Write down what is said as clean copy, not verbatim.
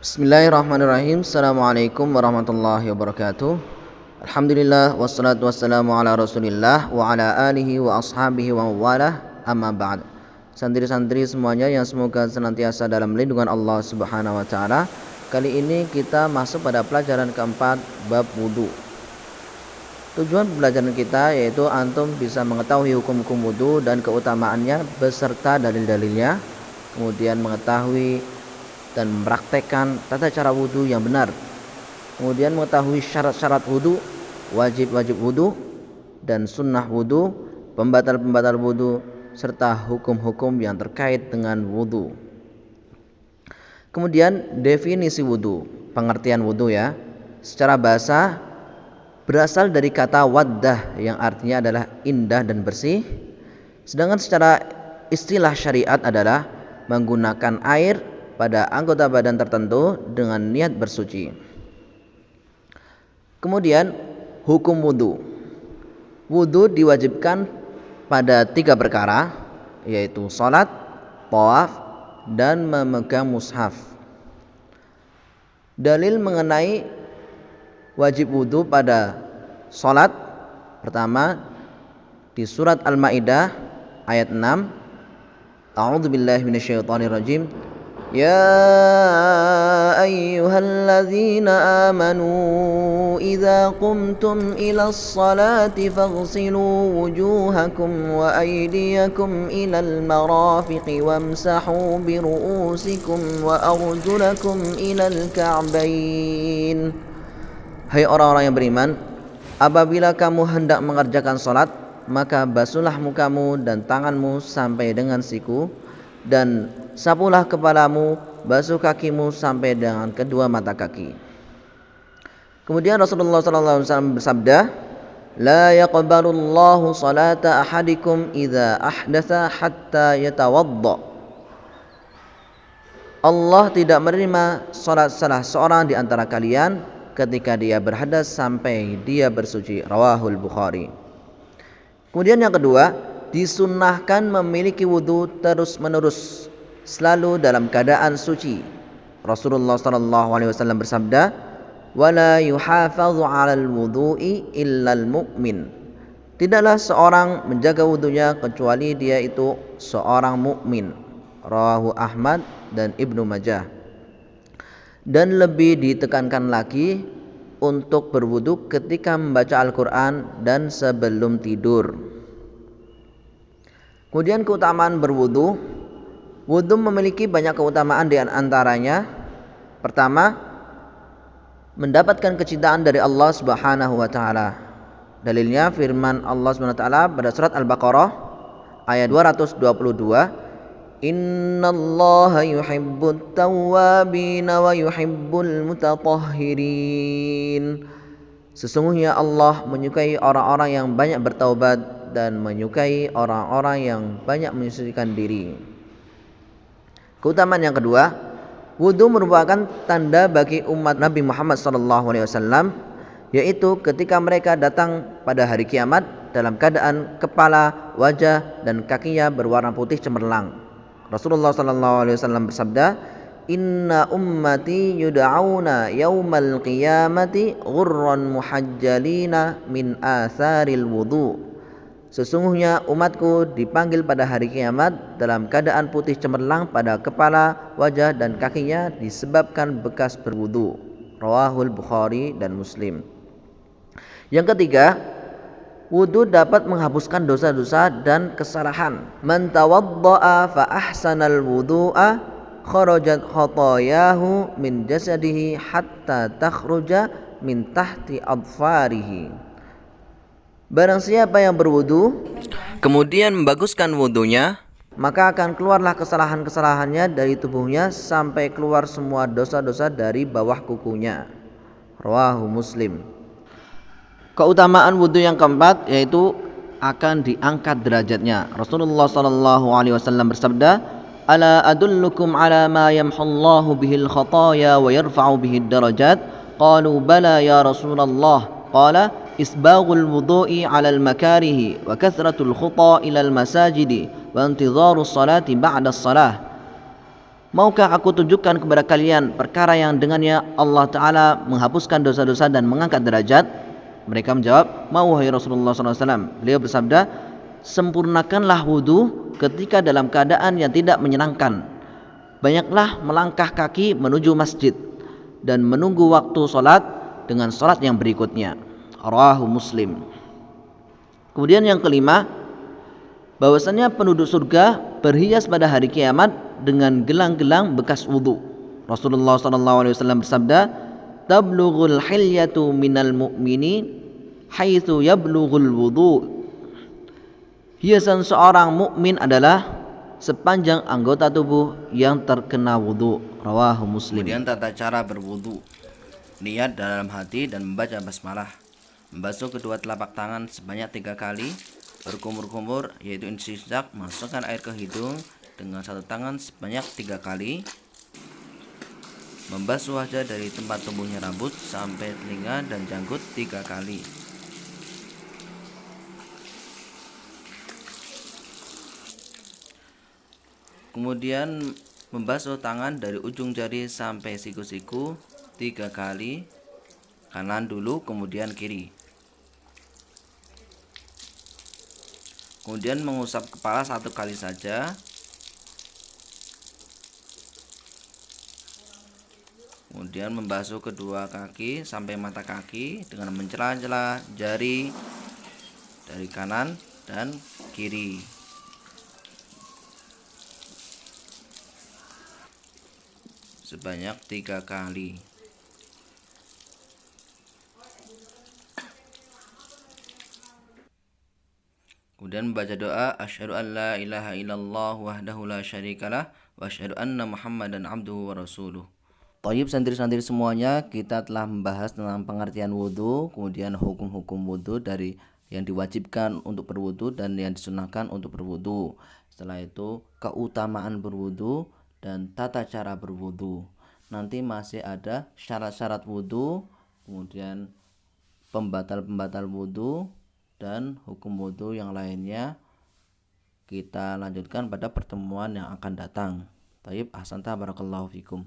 Bismillahirrahmanirrahim. Assalamualaikum warahmatullahi wabarakatuh. Alhamdulillah wassalatu wassalamu ala Rasulillah wa ala alihi wa ashabihi wa mawalah. Amma ba'd. Santri-santri semuanya yang semoga senantiasa dalam lindungan Allah Subhanahu wa taala. Kali ini kita masuk pada pelajaran keempat, bab wudu. Tujuan pembelajaran kita yaitu antum bisa mengetahui hukum-hukum wudu dan keutamaannya beserta dalil-dalilnya, kemudian mengetahui dan mempraktekkan tata cara wudu yang benar, kemudian mengetahui syarat-syarat wudu, wajib-wajib wudu dan sunnah wudu, pembatal-pembatal wudu, serta hukum-hukum yang terkait dengan wudu. Kemudian definisi wudu, pengertian wudu ya. Secara bahasa berasal dari kata waddah yang artinya adalah indah dan bersih. Sedangkan secara istilah syariat adalah menggunakan air pada anggota badan tertentu dengan niat bersuci. Kemudian hukum wudu. Wudu diwajibkan pada 3 perkara, yaitu salat, tawaf, dan memegang mushaf. Dalil mengenai wajib wudu pada salat pertama di surat Al-Maidah ayat 6. A'udzubillahi minasyaitonirrajim. يا أيها الذين آمنوا إذا قمتم إلى الصلاة فاغسلوا وجوهكم وأيديكم إلى المرافق وامسحوا برؤوسكم وأرجلكم إلى الكعبين. Hai orang-orang yang beriman, apabila kamu hendak mengerjakan salat, maka basuhlah mukamu dan tanganmu sampai dengan siku, dan sapulah kepalamu, basuh kakimu sampai dengan kedua mata kaki. Kemudian Rasulullah SAW bersabda, La yaqbalullahu salata ahadikum idza ahdatha hatta yatawadda. Allah tidak menerima salat salah seorang di antara kalian ketika dia berhadas sampai dia bersuci. Rawahul Bukhari. Kemudian yang kedua, disunnahkan memiliki wudu terus-menerus, selalu dalam keadaan suci. Rasulullah SAW bersabda, "Wala yuhafadhu 'alal wudu'i illal mu'min." Tidaklah seorang menjaga wudunya kecuali dia itu seorang mukmin. Rawahu Ahmad dan Ibnu Majah. Dan lebih ditekankan lagi untuk berwudu ketika membaca Al-Qur'an dan sebelum tidur. Kemudian keutamaan berwudu. Wudu memiliki banyak keutamaan, di antaranya pertama, mendapatkan kecintaan dari Allah Subhanahu wa taala. Dalilnya firman Allah Subhanahu wa taala pada surat Al-Baqarah ayat 222, Innallaha yuhibbut tawwabin wa yuhibbul mutatahhirin. Sesungguhnya Allah menyukai orang-orang yang banyak bertaubat dan menyukai orang-orang yang banyak menyucikan diri. Keutamaan yang kedua, wudu merupakan tanda bagi umat Nabi Muhammad SAW, yaitu ketika mereka datang pada hari kiamat dalam keadaan kepala, wajah, dan kakinya berwarna putih cemerlang. Rasulullah SAW bersabda, Inna ummati yud'auna yaumal qiyamati ghurran muhajjalina min atharil wudu. Sesungguhnya umatku dipanggil pada hari kiamat dalam keadaan putih cemerlang pada kepala, wajah, dan kakinya disebabkan bekas berwudu. Rawahul Bukhari dan Muslim. Yang ketiga, wudu dapat menghapuskan dosa-dosa dan kesalahan. Man tawadda'a fa ahsanal wudu'a kharajat khatayahu min jasadihi hatta takhruja min tahti adfarihi. Barang siapa yang berwudu kemudian membaguskan wudunya, maka akan keluarlah kesalahan-kesalahannya dari tubuhnya sampai keluar semua dosa-dosa dari bawah kukunya. Rawahu Muslim. Keutamaan wudu yang keempat yaitu akan diangkat derajatnya. Rasulullah SAW bersabda, Ala adullukum ala ma yamhullahu bihil khataya wa yarfa'u bihid darajat. Qalu bala ya Rasulullah. Qala isbaghul wudu'i 'alal makarihi wa kathratul khuta ilal masajidi wa intidharus salati ba'da shalah. Maukah aku tunjukkan kepada kalian perkara yang dengannya Allah Ta'ala menghapuskan dosa-dosa dan mengangkat derajat? Mereka menjawab, mau wahai Rasulullah SAW. Beliau bersabda, sempurnakanlah wudu ketika dalam keadaan yang tidak menyenangkan. Banyaklah melangkah kaki menuju masjid dan menunggu waktu sholat dengan sholat yang berikutnya. Rawahu Muslim. Kemudian yang kelima, bahwasannya penduduk surga berhias pada hari kiamat dengan gelang-gelang bekas wudu. Rasulullah SAW bersabda, tablughul hilyatu minal mu'mini haitsu yablughul wudu. Hiasan seorang mukmin adalah sepanjang anggota tubuh yang terkena wudu. Rawahu Muslim. Kemudian tata cara berwudu. Niat dalam hati dan membaca basmalah. Membasuh kedua telapak tangan sebanyak 3 kali. Berkumur-kumur yaitu istinjak, masukkan air ke hidung dengan satu tangan sebanyak 3 kali. Membasuh wajah dari tempat tumbuhnya rambut sampai telinga dan janggut 3 kali. Kemudian membasuh tangan dari ujung jari sampai siku-siku 3 kali. Kanan dulu, kemudian kiri. Kemudian mengusap kepala 1 kali saja. Kemudian membasuh kedua kaki sampai mata kaki dengan mencela-cela jari dari kanan dan kiri. Sebanyak 3 kali. Kemudian membaca doa, asyhadu an la ilaha illallah wahdahu la syarikalah wa asyhadu anna muhammadan abduhu wa rasuluh. Thayyib santri-santri semuanya, kita telah membahas tentang pengertian wudhu, kemudian hukum-hukum wudhu dari yang diwajibkan untuk berwudhu dan yang disunahkan untuk berwudhu. Setelah itu keutamaan berwudhu dan tata cara berwudhu. Nanti masih ada syarat-syarat wudhu, kemudian pembatal-pembatal wudhu, dan hukum wudhu yang lainnya kita lanjutkan pada pertemuan yang akan datang. Thayyib, ahsanta barakallahu fikum.